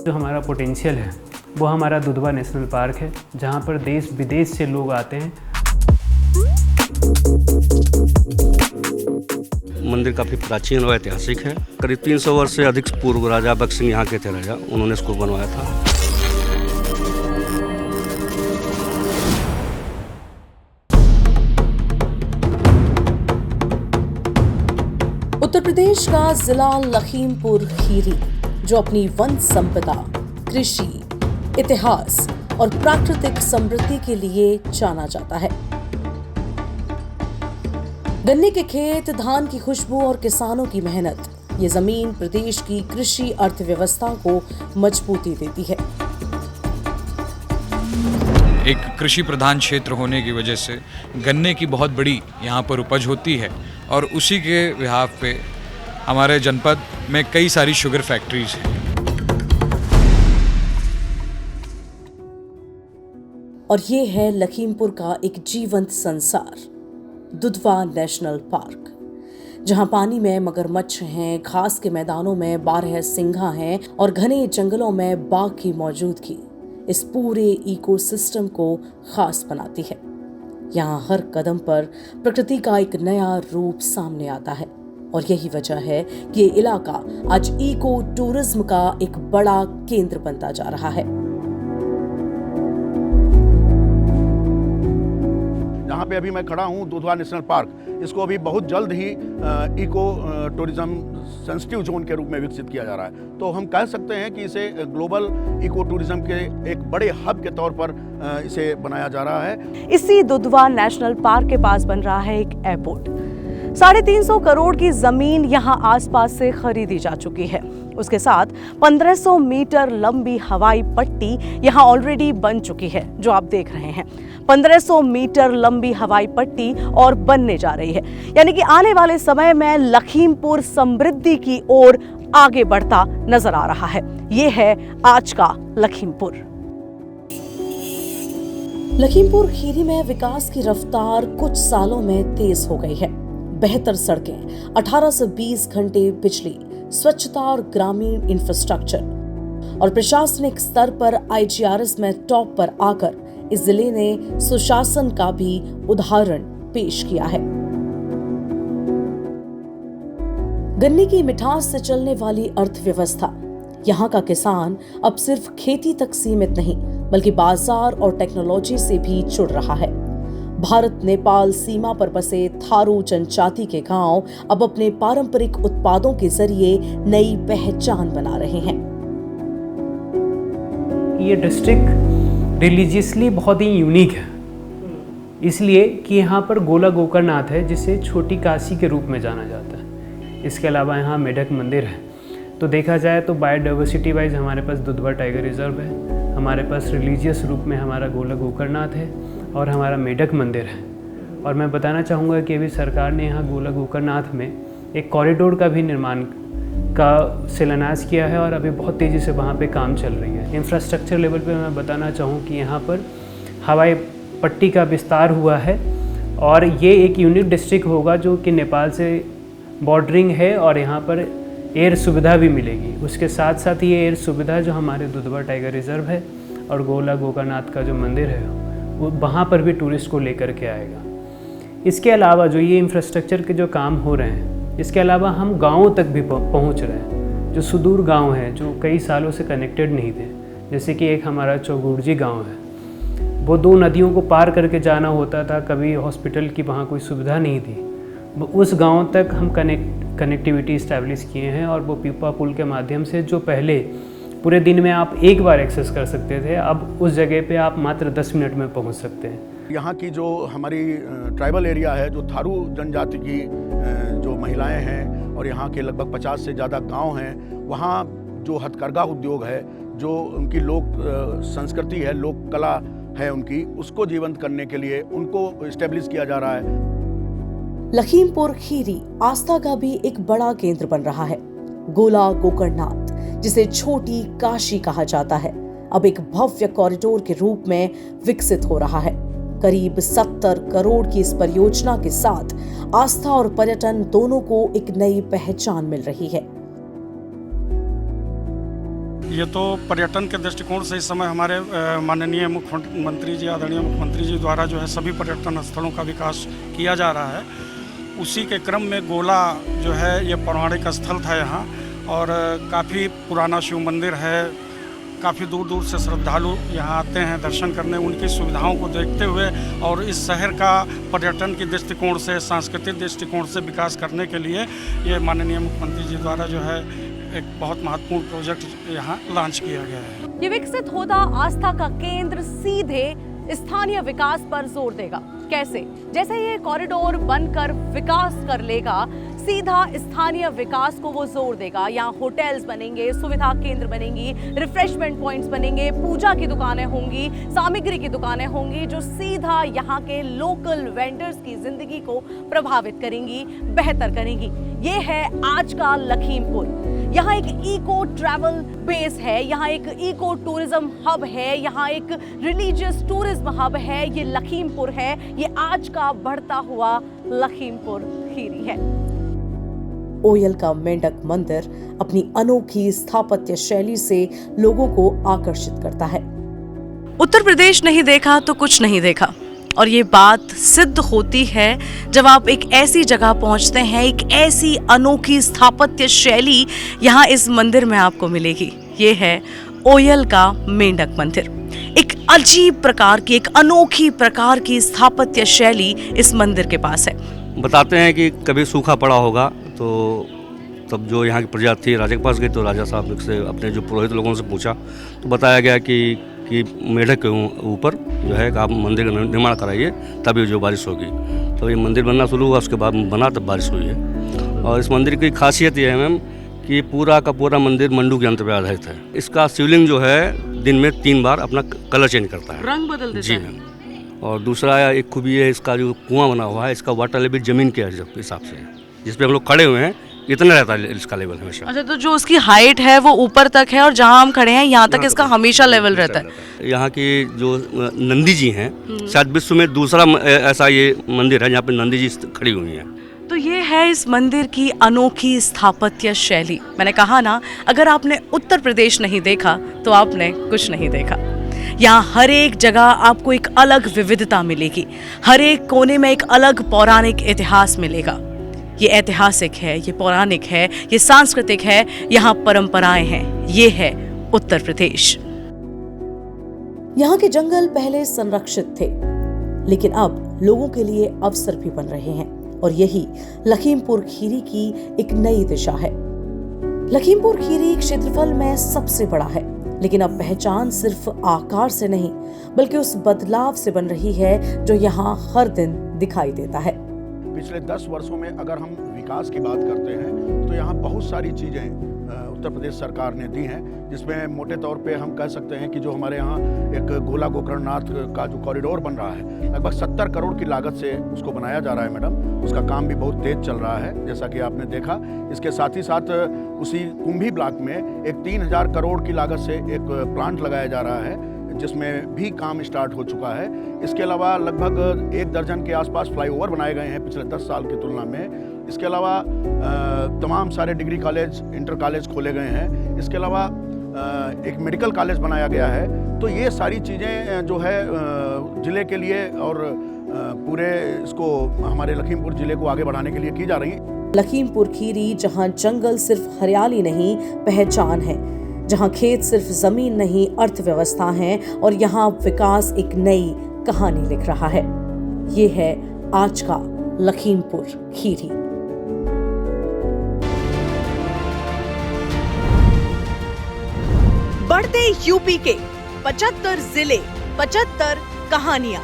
जो हमारा पोटेंशियल है वो हमारा दुधवा नेशनल पार्क है, जहाँ पर देश विदेश से लोग आते हैं। मंदिर काफ़ी प्राचीन और ऐतिहासिक है। करीब 300 वर्ष से अधिक पूर्व राजा बख्श सिंह यहाँ के थे राजा, उन्होंने इसको बनवाया था। उत्तर प्रदेश का जिला लखीमपुर खीरी, जो अपनी वन संपदा, कृषि, इतिहास और प्राकृतिक समृद्धि के लिए जाना जाता है। गन्ने के खेत, धान की खुशबू और किसानों की मेहनत, ये जमीन प्रदेश की कृषि अर्थव्यवस्था को मजबूती देती है। एक कृषि प्रधान क्षेत्र होने की वजह से गन्ने की बहुत बड़ी यहाँ पर उपज होती है और उसी के बिहाफ पे हमारे जनपद में कई सारी शुगर फैक्ट्रीज हैं। और ये है लखीमपुर का एक जीवंत संसार, दुधवा नेशनल पार्क, जहां पानी में मगरमच्छ हैं, घास के मैदानों में 12 सिंघा हैं और घने जंगलों में बाघ की मौजूदगी इस पूरे इकोसिस्टम को खास बनाती है। यहाँ हर कदम पर प्रकृति का एक नया रूप सामने आता है और यही वजह है कि ये इलाका आज इको टूरिज्म का एक बड़ा केंद्र बनता जा रहा है। जहाँ पे अभी मैं खड़ा हूँ, दुधवा नेशनल पार्क, इसको अभी बहुत जल्द ही इको टूरिज्म सेंसिटिव जोन के रूप में विकसित किया जा रहा है। तो हम कह सकते हैं कि इसे ग्लोबल इको टूरिज्म के एक बड़े हब के तौर पर इसे बनाया जा रहा है। इसी दुधवा नेशनल पार्क के पास बन रहा है एक एयरपोर्ट। 350 करोड़ की जमीन यहाँ आसपास से खरीदी जा चुकी है। उसके साथ 1500 मीटर लंबी हवाई पट्टी यहाँ ऑलरेडी बन चुकी है, जो आप देख रहे हैं। 1500 मीटर लंबी हवाई पट्टी और बनने जा रही है, यानी कि आने वाले समय में लखीमपुर समृद्धि की ओर आगे बढ़ता नजर आ रहा है। ये है आज का लखीमपुर। लखीमपुर खीरी में विकास की रफ्तार कुछ सालों में तेज हो गई है। बेहतर सड़कें, 18 से 20 घंटे बिजली, स्वच्छता और ग्रामीण इंफ्रास्ट्रक्चर और प्रशासनिक स्तर पर IGRS में टॉप पर आकर इस जिले ने सुशासन का भी उदाहरण पेश किया है। गन्ने की मिठास से चलने वाली अर्थव्यवस्था, यहाँ का किसान अब सिर्फ खेती तक सीमित नहीं बल्कि बाजार और टेक्नोलॉजी से भी जुड़ रहा है। भारत नेपाल सीमा पर बसे थारू जनजाति के गांव अब अपने पारंपरिक उत्पादों के जरिए नई पहचान बना रहे हैं। ये डिस्ट्रिक्ट रिलीजियसली बहुत ही यूनिक है, इसलिए कि यहाँ पर गोला गोकर्णनाथ है, जिसे छोटी काशी के रूप में जाना जाता है। इसके अलावा यहाँ मेढक मंदिर है। तो देखा जाए तो बायोडाइवर्सिटी वाइज हमारे पास दुधवा टाइगर रिजर्व है, हमारे पास रिलीजियस रूप में हमारा गोला गोकर्णनाथ है और हमारा मेढक मंदिर है। और मैं बताना चाहूँगा कि अभी सरकार ने यहाँ गोला गोकर्णनाथ में एक कॉरिडोर का भी निर्माण का शिलान्यास किया है और अभी बहुत तेज़ी से वहाँ पे काम चल रही है। इंफ्रास्ट्रक्चर लेवल पे मैं बताना चाहूँ कि यहाँ पर हवाई पट्टी का विस्तार हुआ है और ये एक यूनिक डिस्ट्रिक्ट होगा जो कि नेपाल से बॉर्डरिंग है और यहाँ पर एयर सुविधा भी मिलेगी। उसके साथ साथ ये एयर सुविधा जो हमारे दुधवा टाइगर रिजर्व है और गोला गोकर्णनाथ का जो मंदिर है वो वहाँ पर भी टूरिस्ट को लेकर के आएगा। इसके अलावा जो ये इंफ्रास्ट्रक्चर के जो काम हो रहे हैं, इसके अलावा हम गाँवों तक भी पहुँच रहे हैं, जो सुदूर गाँव हैं जो कई सालों से कनेक्टेड नहीं थे। जैसे कि एक हमारा चौगुर्जी गाँव है, वो 2 नदियों को पार करके जाना होता था, कभी हॉस्पिटल की वहाँ कोई सुविधा नहीं थी। उस गांव तक हम कनेक्टिविटी इस्टेब्लिश किए हैं और वो पीपा पुल के माध्यम से जो पहले पूरे दिन में आप एक बार एक्सेस कर सकते थे, अब उस जगह पे आप मात्र 10 मिनट में पहुंच सकते हैं। यहाँ की जो हमारी ट्राइबल एरिया है, जो थारू जनजाति की जो महिलाएं हैं और यहाँ के लगभग 50 से ज़्यादा गांव हैं, वहाँ जो हथकरघा उद्योग है, जो उनकी लोक संस्कृति है, लोक कला है उनकी, उसको जीवंत करने के लिए उनको इस्टेब्लिश किया जा रहा है। लखीमपुर खीरी आस्था का भी एक बड़ा केंद्र बन रहा है। गोला गोकर्णनाथ, जिसे छोटी काशी कहा जाता है, अब एक भव्य कॉरिडोर के रूप में विकसित हो रहा है। करीब 70 करोड़ की इस परियोजना के साथ आस्था और पर्यटन दोनों को एक नई पहचान मिल रही है। ये तो पर्यटन के दृष्टिकोण से इस समय हमारे माननीय मुख्यमंत्री जी, आदरणीय मुख्यमंत्री जी द्वारा जो है सभी पर्यटन स्थलों का विकास किया जा रहा है। उसी के क्रम में गोला जो है ये पौराणिक स्थल था यहाँ, और काफ़ी पुराना शिव मंदिर है। काफ़ी दूर दूर से श्रद्धालु यहाँ आते हैं दर्शन करने। उनकी सुविधाओं को देखते हुए और इस शहर का पर्यटन के दृष्टिकोण से, सांस्कृतिक दृष्टिकोण से विकास करने के लिए ये माननीय मुख्यमंत्री जी द्वारा जो है एक बहुत महत्वपूर्ण प्रोजेक्ट यहाँ लॉन्च किया गया है। ये विकसित होता आस्था का केंद्र सीधे स्थानीय विकास पर जोर देगा। कैसे? जैसे ये कॉरिडोर बनकर विकास कर लेगा, सीधा स्थानीय विकास को वो जोर देगा। यहाँ होटल्स बनेंगे, सुविधा केंद्र बनेंगी, रिफ्रेशमेंट पॉइंट्स बनेंगे, पूजा की दुकानें होंगी, सामग्री की दुकानें होंगी, जो सीधा यहाँ के लोकल वेंडर्स की जिंदगी को प्रभावित करेंगी, बेहतर करेंगी। ये है आज का लखीमपुर। यहाँ एक इको ट्रैवल बेस है, यहाँ एक इको टूरिज्म हब है, यहाँ एक रिलीजियस टूरिज्म हब है। ये लखीमपुर है, ये आज का बढ़ता हुआ लखीमपुर खीरी है। ओयल का मेंढक मंदिर अपनी अनोखी स्थापत्य शैली से लोगों को आकर्षित करता है। उत्तर प्रदेश नहीं देखा तो कुछ नहीं देखा, और ये बात सिद्ध होती है जब आप एक ऐसी जगह पहुंचते हैं, एक ऐसी अनोखी स्थापत्य शैली यहाँ इस मंदिर में आपको मिलेगी। ये है ओयल का मेंढक मंदिर। एक अजीब प्रकार की, एक अनोखी प्रकार की स्थापत्य शैली इस मंदिर के पास है। बताते हैं कि कभी सूखा पड़ा होगा तो तब जो यहाँ की प्रजा थी राजा के पास गई, तो राजा साहब से अपने जो पुरोहित लोगों से पूछा तो बताया गया कि मेढक के ऊपर जो है आप मंदिर का निर्माण कराइए, तभी जो बारिश होगी। तो ये मंदिर बनना शुरू हुआ, उसके बाद बना तब बारिश हुई है। और इस मंदिर की खासियत ये है मैम कि पूरा का पूरा मंदिर मंडू के यंत्र पर आधारित है। इसका शिवलिंग जो है दिन में 3 बार अपना कलर चेंज करता है, रंग बदल देता जी है। और दूसरा एक खूबी है इसका, जो कुआं बना हुआ है इसका वाटर लेवल ज़मीन के हिसाब से है, जिस पे हम लोग खड़े हुए हैं इतना रहता है इसका लेवल हमेशा। अच्छा, तो जो उसकी हाइट है वो ऊपर तक है, और जहाँ हम खड़े हैं यहाँ तक इसका हमेशा लेवल रहता है। यहाँ की जो नंदी जी हैं, शायद विश्व में दूसरा ऐसा ये मंदिर है जहाँ पे नंदी जी खड़ी हुई हैं। तो ये है इस मंदिर की अनोखी स्थापत्य शैली। मैंने कहा ना, अगर आपने उत्तर प्रदेश नहीं देखा तो आपने कुछ नहीं देखा। यहाँ हर एक जगह आपको एक अलग विविधता मिलेगी, हर एक कोने में एक अलग पौराणिक इतिहास मिलेगा। ये ऐतिहासिक है, ये पौराणिक है, ये सांस्कृतिक है, यहाँ परंपराएं हैं। ये है उत्तर प्रदेश। यहाँ के जंगल पहले संरक्षित थे, लेकिन अब लोगों के लिए अवसर भी बन रहे हैं, और यही लखीमपुर खीरी की एक नई दिशा है। लखीमपुर खीरी क्षेत्रफल में सबसे बड़ा है, लेकिन अब पहचान सिर्फ आकार से नहीं बल्कि उस बदलाव से बन रही है जो यहाँ हर दिन दिखाई देता है। पिछले 10 वर्षों में अगर हम विकास की बात करते हैं तो यहाँ बहुत सारी चीज़ें उत्तर प्रदेश सरकार ने दी हैं, जिसमें मोटे तौर पे हम कह सकते हैं कि जो हमारे यहाँ एक गोला गोकर्णनाथ का जो कॉरिडोर बन रहा है, लगभग 70 करोड़ की लागत से उसको बनाया जा रहा है मैडम। उसका काम भी बहुत तेज चल रहा है, जैसा कि आपने देखा। इसके साथ ही साथ उसी कुंभी ब्लॉक में एक 3000 करोड़ की लागत से एक प्लांट लगाया जा रहा है, जिसमें भी काम स्टार्ट हो चुका है। इसके अलावा लगभग 1 दर्जन के आसपास फ्लाईओवर बनाए गए हैं पिछले 10 साल की तुलना में। इसके अलावा तमाम सारे डिग्री कॉलेज, इंटर कॉलेज खोले गए हैं। इसके अलावा एक मेडिकल कॉलेज बनाया गया है। तो ये सारी चीज़ें जो है ज़िले के लिए और पूरे इसको हमारे लखीमपुर ज़िले को आगे बढ़ाने के लिए की जा रही है। लखीमपुर खीरी जहाँ जंगल सिर्फ हरियाली नहीं पहचान है, जहाँ खेत सिर्फ जमीन नहीं अर्थव्यवस्था है, और यहाँ विकास एक नई कहानी लिख रहा है। ये है आज का लखीमपुर खीरी। बढ़ते यूपी के 75 जिले, 75 कहानियां।